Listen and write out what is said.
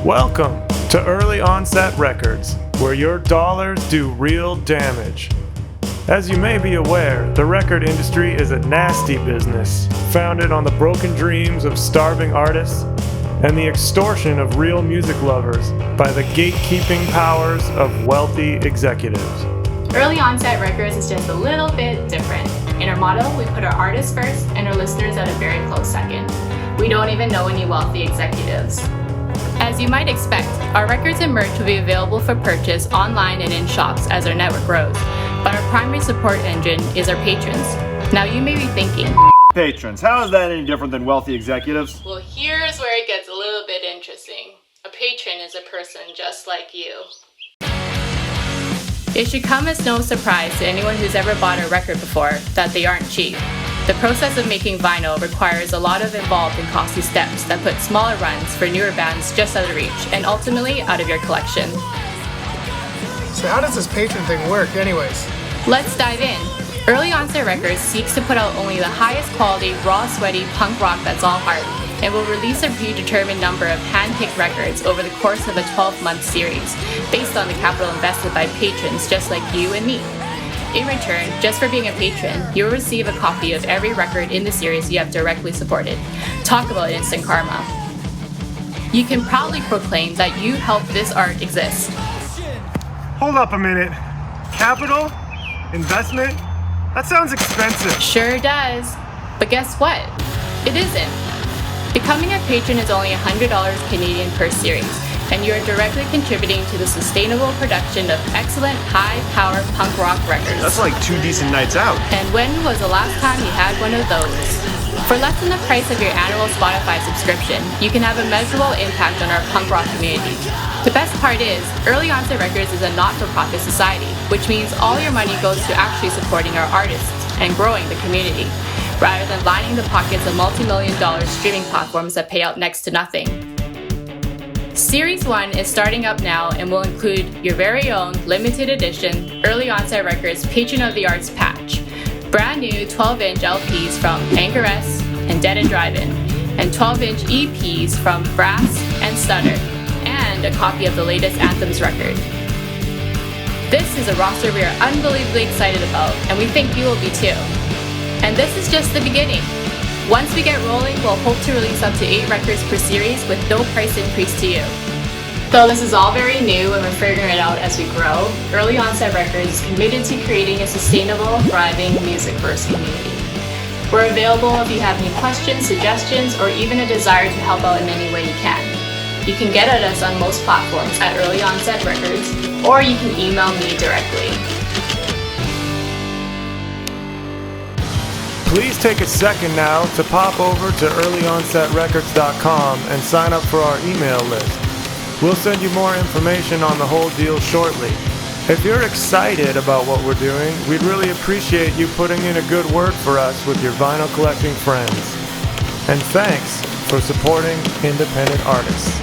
Welcome to Early Onset Records, where your dollars do real damage. As you may be aware, the record industry is a nasty business, founded on the broken dreams of starving artists and the extortion of real music lovers by the gatekeeping powers of wealthy executives. Early Onset Records is just a little bit different. In our motto, we put our artists first and our listeners at a very close second. We don't even know any wealthy executives. As you might expect, our records and merch will be available for purchase online and in shops as our network grows. But our primary support engine is our patrons. Now you may be thinking, patrons, how is that any different than wealthy executives? well, here's where it gets a little bit interesting. A patron is a person just like you. It should come as no surprise to anyone who's ever bought a record before that they aren't cheap. The process of making vinyl requires a lot of involved and costly steps that put smaller runs for newer bands just out of reach and ultimately out of your collection. So how does this patron thing work anyways? Let's dive in. Early Onset Records seeks to put out only the highest quality, raw, sweaty punk rock that's all heart, and will release a predetermined number of hand-picked records over the course of a 12-month series, based on the capital invested by patrons just like you and me. In return, just for being a patron, you'll receive a copy of every record in the series you have directly supported. Talk about instant karma. You can proudly proclaim that you helped this art exist. Hold up a minute. Capital? Investment? That sounds expensive. Sure does. But guess what? It isn't. Becoming a patron is only $100 Canadian per series, and you are directly contributing to the sustainable production of excellent high-power punk rock records. That's like 2 decent nights out. And when was the last time you had one of those? For less than the price of your annual Spotify subscription, you can have a measurable impact on our punk rock community. The best part is, Early Onset Records is a not-for-profit society, which means all your money goes to actually supporting our artists and growing the community, rather than lining the pockets of multi-million-dollar streaming platforms that pay out next to nothing. Series 1 is starting up now and will include your very own limited edition Early Onset Records Patron of the Arts patch, brand new 12-inch LPs from Anchoress and Dead and Drive-In, and 12-inch EPs from Brass and Stutter, and a copy of the latest Anthems record. This is a roster we are unbelievably excited about, and we think you will be too. And this is just the beginning. Once we get rolling, we'll hope to release up to 8 records per series with no price increase to you. Though this is all very new and we're figuring it out as we grow, Early Onset Records is committed to creating a sustainable, thriving music-first community. We're available if you have any questions, suggestions, or even a desire to help out in any way you can. You can get at us on most platforms at Early Onset Records, or you can email me directly. Please take a second now to pop over to earlyonsetrecords.com and sign up for our email list. We'll send you more information on the whole deal shortly. If you're excited about what we're doing, we'd really appreciate you putting in a good word for us with your vinyl collecting friends. And thanks for supporting independent artists.